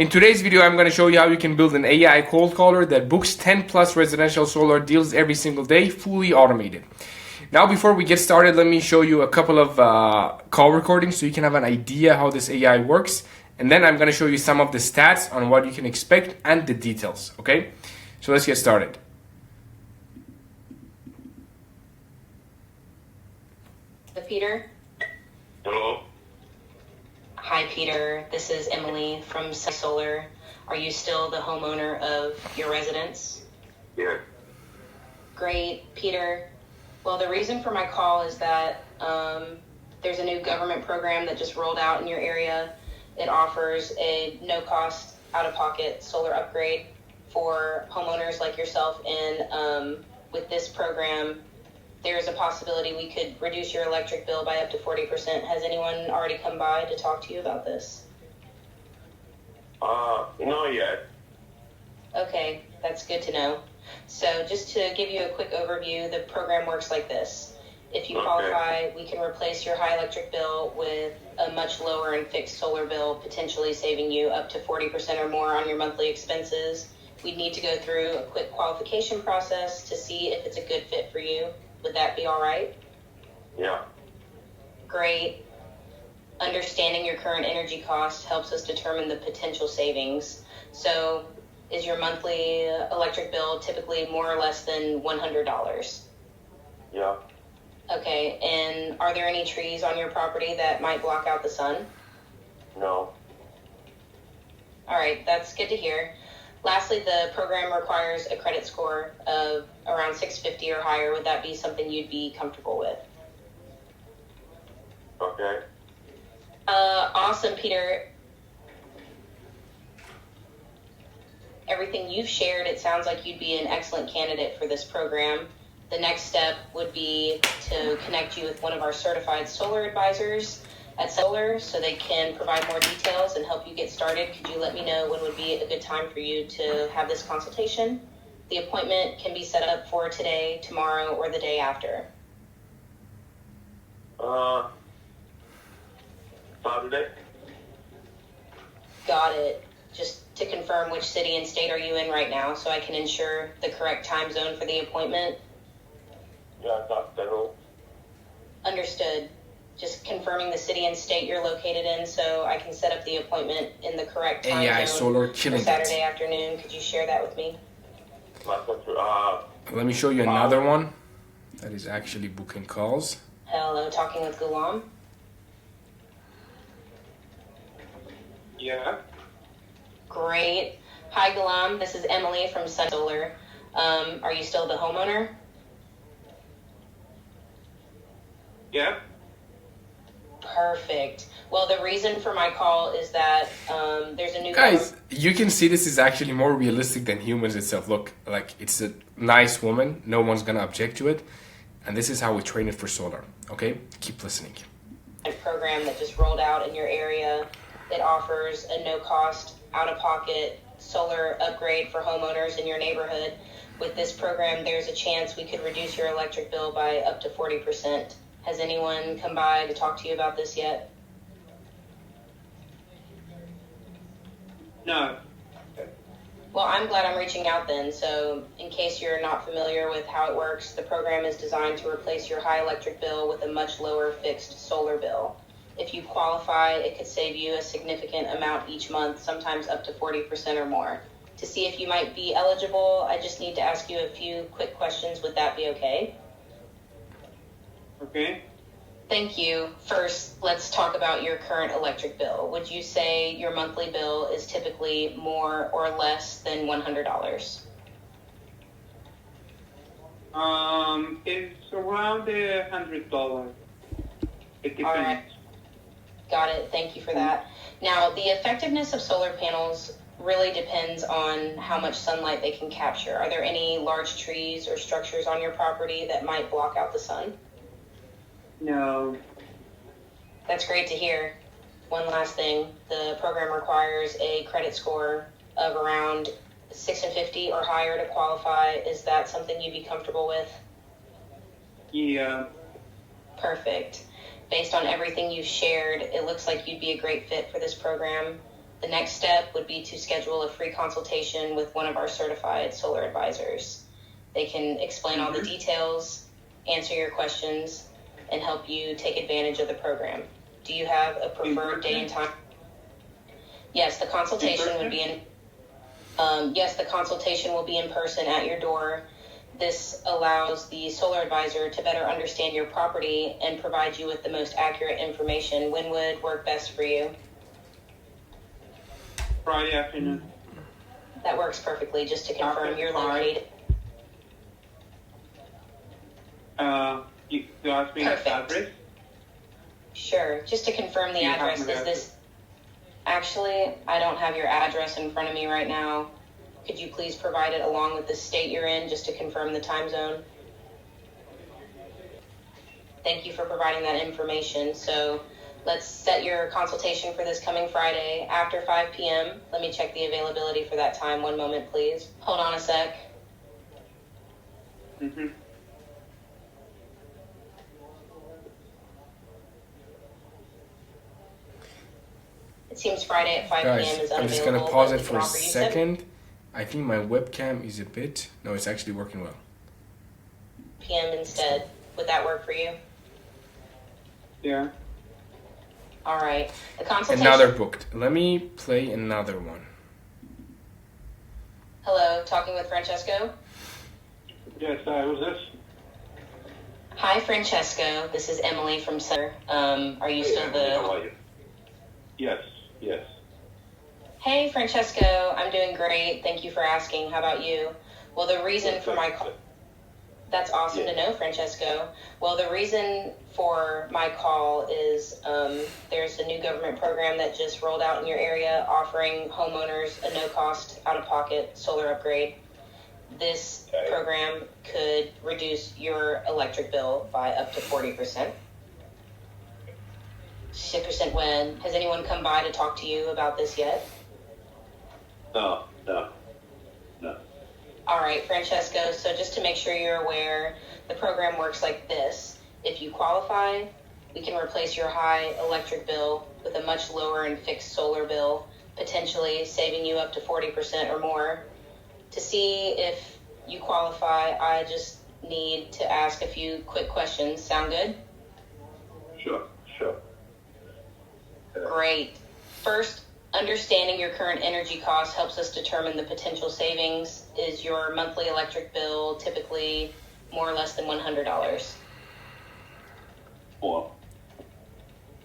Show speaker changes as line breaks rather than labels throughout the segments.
In today's video, I'm going to show you how you can build an AI cold caller that books 10 plus residential solar deals every single day, fully automated. Now, before we get started, let me show you a couple of call recordings so you can have an idea how this AI works. And then I'm going to show you some of the stats on what you can expect and the details, okay? So let's get started.
Peter?
Hello?
Hi, Peter. This is Emily from Solar. Are you still the homeowner of your residence?
Yeah.
Great, Peter. Well, the reason for my call is that there's a new government program that just rolled out in your area. It offers a no-cost, out-of-pocket solar upgrade for homeowners like yourself. And with this program, there's a possibility we could reduce your electric bill by up to 40%. Has anyone already come by to talk to you about this?
Not yet.
Okay, that's good to know. So just to give you a quick overview, the program works like this. If you qualify, we can replace your high electric bill with a much lower and fixed solar bill, potentially saving you up to 40% or more on your monthly expenses. We'd need to go through a quick qualification process to see if it's a good fit for you. Would that be all right?
Yeah.
Great. Understanding your current energy costs helps us determine the potential savings. So is your monthly electric bill typically more or less than $100?
Yeah.
Okay, and are there any trees on your property that might block out the sun?
No.
All right, that's good to hear. Lastly, the program requires a credit score of around 650 or higher. Would that be something you'd be comfortable with?
Okay.
Awesome, Peter. Everything you've shared, it sounds like you'd be an excellent candidate for this program. The next step would be to connect you with one of our certified solar advisors at Solar so they can provide more details and help you get started. Could you let me know when would be a good time for you to have this consultation? The appointment can be set up for today, tomorrow, or the day after.
Saturday?
Got it. Just to confirm, which city and state are you in right now so I can ensure the correct time zone for the appointment?
Yeah, that's Federal.
Understood. Just confirming the city and state you're located in so I can set up the appointment in the correct time
AI
zone
Solar
for
killing
Saturday
it.
afternoon. Could you share that with me?
Let me show you another one that is actually booking calls.
Hello, talking with Gulam.
Yeah.
Great. Hi, Gulam. This is Emily from Sun Solar. Are you still the homeowner?
Yeah.
Perfect. Well, the reason for my call is that there's a new...
Guys, you can see this is actually more realistic than humans itself. Look, like it's a nice woman. No one's going to object to it. And this is how we train it for solar. Okay? Keep listening.
A program that just rolled out in your area. It offers a no-cost, out-of-pocket solar upgrade for homeowners in your neighborhood. With this program, there's a chance we could reduce your electric bill by up to 40%. Has anyone come by to talk to you about this yet?
No.
Well, I'm glad I'm reaching out then. So in case you're not familiar with how it works, the program is designed to replace your high electric bill with a much lower fixed solar bill. If you qualify, it could save you a significant amount each month, sometimes up to 40% or more. To see if you might be eligible, I just need to ask you a few quick questions. Would that be okay?
Okay.
Thank you. First, let's talk about your current electric bill. Would you say your monthly bill is typically more or less than $100?
It's around $100. It depends.
All right. Got it. Thank you for that. Now, the effectiveness of solar panels really depends on how much sunlight they can capture. Are there any large trees or structures on your property that might block out the sun?
No.
That's great to hear. One last thing, the program requires a credit score of around 650 or higher to qualify. Is that something you'd be comfortable with?
Yeah.
Perfect. Based on everything you've shared, it looks like you'd be a great fit for this program. The next step would be to schedule a free consultation with one of our certified solar advisors. They can explain all the details, answer your questions, and help you take advantage of the program. Do you have a preferred day and time? Yes, the consultation would be in. Yes, the consultation will be in person at your door. This allows the solar advisor to better understand your property and provide you with the most accurate information. When would work best for you?
Friday afternoon.
That works perfectly. Just to confirm,
After
you're
5.
located.
You asked me the
Perfect.
address?
Sure. Just to confirm the
You have
address,
my
is
address.
this... Actually, I don't have your address in front of me right now. Could you please provide it along with the state you're in, just to confirm the time zone? Thank you for providing that information. So let's set your consultation for this coming Friday after 5 p.m. Let me check the availability for that time. One moment, please. Hold on a sec.
Mm-hmm.
It seems Friday at 5 p.m.
Guys,
is
I'm
unavailable.
just gonna pause
but
it
we
for
can
a
offer you seven-
second. I think my webcam is a bit. No, it's actually working well.
p.m. instead. Would that work for you?
Yeah.
All right. The consultation.
And now they're booked. Let me play another one.
Hello, talking with Francesco.
Yes, who's this?
Hi, Francesco. This is Emily from Center. Are you still
How
the?
are you? Yes, yes.
Hey, Francesco. I'm doing great. Thank you for asking. How about you? Well, the reason for my call. That's awesome to know, Francesco. Well, the reason for my call is there's a new government program that just rolled out in your area offering homeowners a no-cost, out-of-pocket solar upgrade. This
Okay.
program could reduce your electric bill by up to 40%. 6% when? Has anyone come by to talk to you about this yet?
No.
All right, Francesco, so just to make sure you're aware, the program works like this. If you qualify, we can replace your high electric bill with a much lower and fixed solar bill, potentially saving you up to 40% or more. To see if you qualify, I just need to ask a few quick questions. Sound good?
Sure.
Great. First, understanding your current energy costs helps us determine the potential savings. Is your monthly electric bill typically more or less than $100?
Well,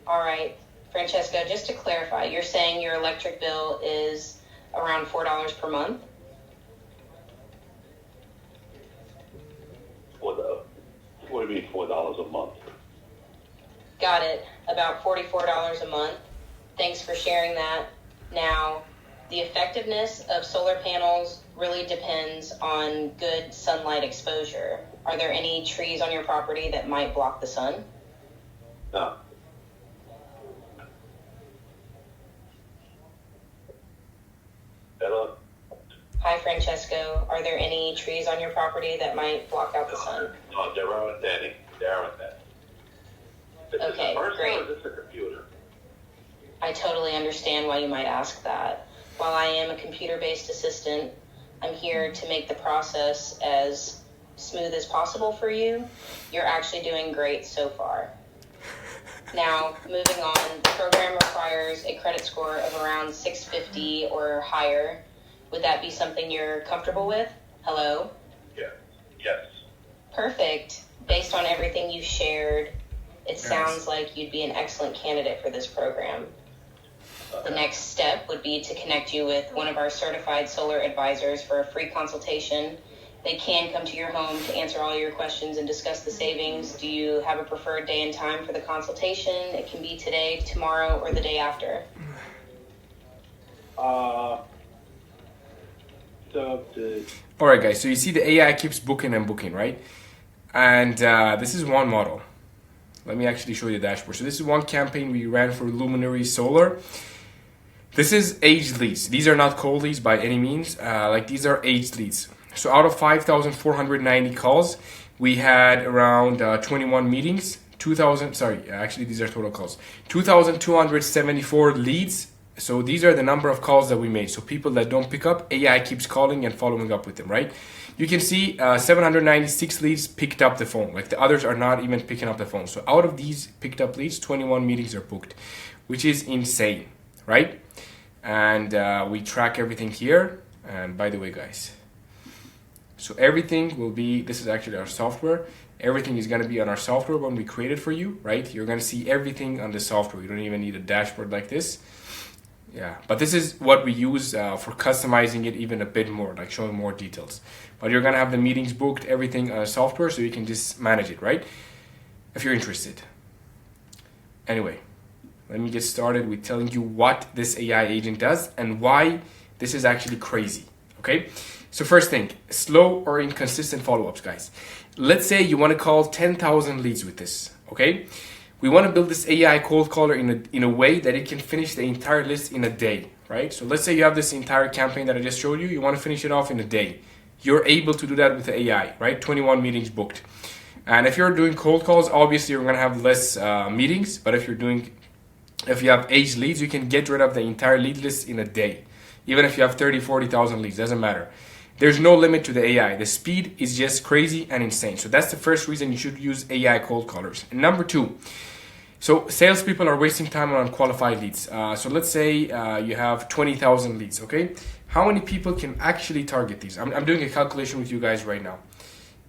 All right, Francesco, just to clarify, you're saying your electric bill is around $4 per month?
what do you mean $4 a month?
Got it. About $44 a month. Thanks for sharing that. Now, the effectiveness of solar panels really depends on good sunlight exposure. Are there any trees on your property that might block the sun?
No. Hello?
Hi, Francesco. Are there any trees on your property that might block out the sun?
No, there aren't any. Is
Okay,
this a person
great.
or is this a computer?
I totally understand why you might ask that. While I am a computer-based assistant, I'm here to make the process as smooth as possible for you. You're actually doing great so far. Now, moving on, the program requires a credit score of around 650 or higher. Would that be something you're comfortable with? Hello?
Yeah. Yes.
Perfect. Based on everything you shared, it sounds like you'd be an excellent candidate for this program. The next step would be to connect you with one of our certified solar advisors for a free consultation. They can come to your home to answer all your questions and discuss the savings. Do you have a preferred day and time for the consultation? It can be today, tomorrow, or the day after.
All right, guys. So you see the AI keeps booking and booking, right? And this is one model. Let me actually show you the dashboard. So this is one campaign we ran for Luminary Solar. This is aged leads. These are not cold leads by any means. These are aged leads. So out of 5,490 calls, we had around 21 meetings. These are total calls. 2,274 leads So these are the number of calls that we made. So people that don't pick up, AI keeps calling and following up with them, right? You can see 796 leads picked up the phone. Like the others are not even picking up the phone. So out of these picked up leads, 21 meetings are booked, which is insane, right? And we track everything here. And by the way, guys, so everything will be, this is actually our software. Everything is going to be on our software when we create it for you, right? You're going to see everything on the software. You don't even need a dashboard like this. Yeah, but this is what we use for customizing it even a bit more, like showing more details. But you're going to have the meetings booked, everything on a software, so you can just manage it, right? If you're interested. Anyway, let me get started with telling you what this AI agent does and why this is actually crazy, okay? So first thing, slow or inconsistent follow-ups, guys. Let's say you want to call 10,000 leads with this, okay? We want to build this AI cold caller in a way that it can finish the entire list in a day, right? So let's say you have this entire campaign that I just showed you. You want to finish it off in a day. You're able to do that with the AI, right? 21 meetings booked. And if you're doing cold calls, obviously you're going to have less meetings. But if you have aged leads, you can get rid of the entire lead list in a day. Even if you have 30, 40,000 leads, doesn't matter. There's no limit to the AI. The speed is just crazy and insane. So that's the first reason you should use AI cold callers. And number two, so salespeople are wasting time on unqualified leads. So let's say you have 20,000 leads, okay? How many people can actually target these? I'm doing a calculation with you guys right now.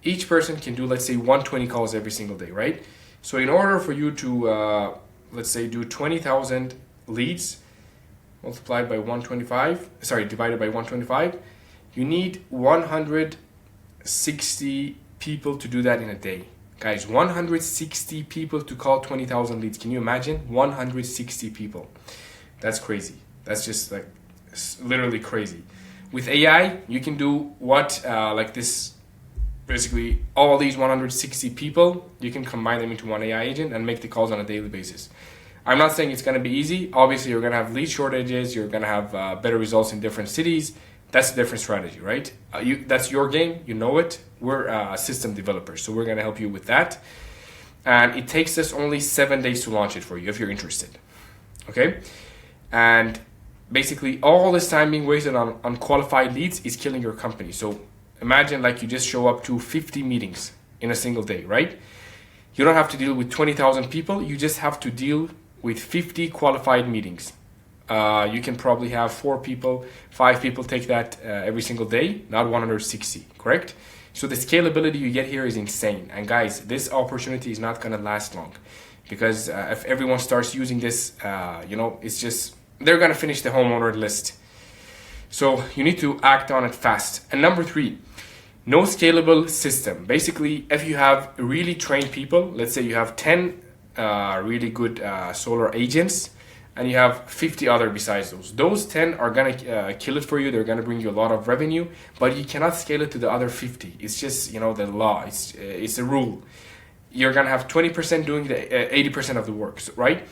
Each person can do, let's say, 120 calls every single day, right? So in order for you to, let's say, do 20,000 leads multiplied by 125, divided by 125, you need 160 people to do that in a day. Guys, 160 people to call 20,000 leads. Can you imagine? 160 people. That's crazy. That's just like literally crazy. With AI, you can do what like this, basically all these 160 people, you can combine them into one AI agent and make the calls on a daily basis. I'm not saying it's going to be easy. Obviously, you're going to have lead shortages. You're going to have better results in different cities. That's a different strategy, right? That's your game. You know it. We're system developers, so we're going to help you with that. And it takes us only 7 days to launch it for you if you're interested. Okay? And basically, all this time being wasted on unqualified leads is killing your company. So imagine like you just show up to 50 meetings in a single day, right? You don't have to deal with 20,000 people. You just have to deal with 50 qualified meetings. You can probably have 4 people, 5 people take that every single day, not 160, correct? So the scalability you get here is insane. And guys, this opportunity is not gonna last long because if everyone starts using this, it's just, they're gonna finish the homeowner list. So you need to act on it fast. And number 3, no scalable system. Basically, if you have really trained people, let's say you have 10 really good solar agents, and you have 50 other besides those. Those 10 are gonna kill it for you. They're gonna bring you a lot of revenue, but you cannot scale it to the other 50. It's just, the law. It's a rule. You're gonna have 20% doing the 80% of the work, right?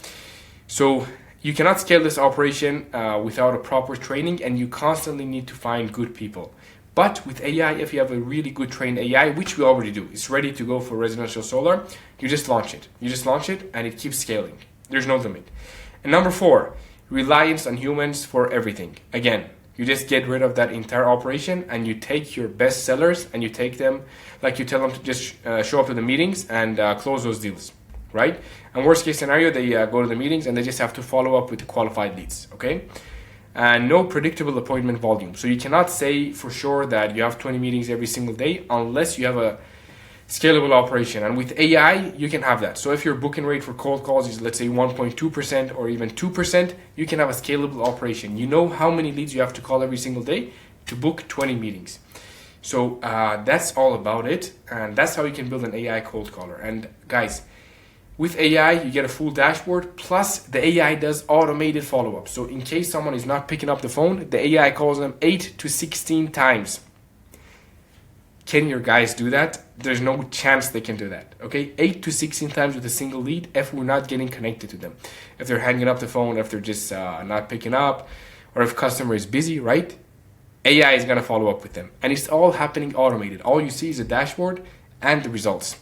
So you cannot scale this operation without a proper training, and you constantly need to find good people. But with AI, if you have a really good trained AI, which we already do, it's ready to go for residential solar, you just launch it. You just launch it and it keeps scaling. There's no limit. And number 4, reliance on humans for everything. Again, you just get rid of that entire operation and you take your best sellers and you take them, like you tell them to just show up to the meetings and close those deals, right? And worst case scenario, they go to the meetings and they just have to follow up with the qualified leads, okay? And no predictable appointment volume. So you cannot say for sure that you have 20 meetings every single day unless you have a scalable operation. And with AI, you can have that. So if your booking rate for cold calls is, let's say, 1.2% or even 2%, you can have a scalable operation. You know how many leads you have to call every single day to book 20 meetings. So that's all about it. And that's how you can build an AI cold caller. And guys, with AI, you get a full dashboard, plus the AI does automated follow-up. So in case someone is not picking up the phone, the AI calls them 8 to 16 times. Can your guys do that? There's no chance they can do that, okay? 8 to 16 times with a single lead if we're not getting connected to them. If they're hanging up the phone, if they're just not picking up, or if customer is busy, right? AI is gonna follow up with them. And it's all happening automated. All you see is a dashboard and the results.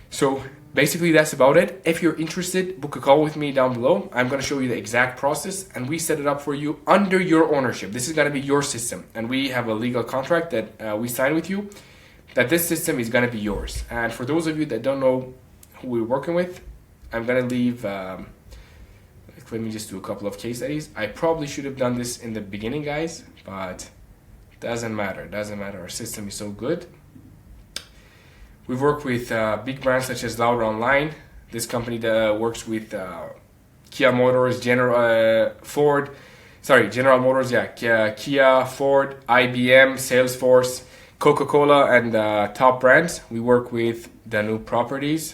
So basically that's about it. If you're interested, book a call with me down below. I'm going to show you the exact process, and we set it up for you under your ownership. This is going to be your system, and we have a legal contract that we sign with you that this system is going to be yours. And for those of you that don't know who we're working with, I'm going to leave let me just do a couple of case studies. I probably should have done this in the beginning, guys, but doesn't matter. Our system is so good. We've worked with big brands such as Louder Online. This company that works with Kia Motors, General Motors, Kia, Ford, IBM, Salesforce, Coca-Cola, and top brands. We work with Danube Properties,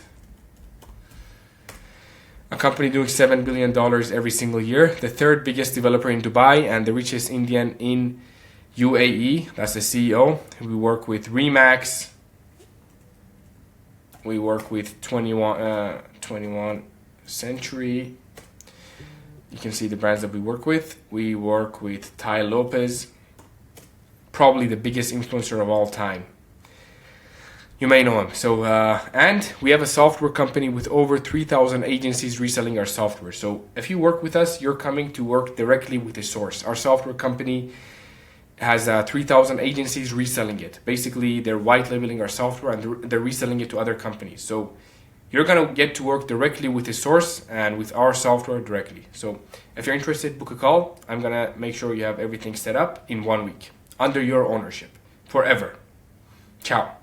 a company doing $7 billion every single year, the third biggest developer in Dubai and the richest Indian in UAE. That's the CEO. We work with Remax. We work with 21 Century. You can see the brands that we work with. We work with Tai Lopez, probably the biggest influencer of all time. You may know him. So, and we have a software company with over 3,000 agencies reselling our software. So if you work with us, you're coming to work directly with the source. Our software company has 3,000 agencies reselling it. Basically, they're white labeling our software and they're reselling it to other companies. So you're going to get to work directly with the source and with our software directly. So if you're interested, book a call. I'm going to make sure you have everything set up in 1 week under your ownership forever. Ciao.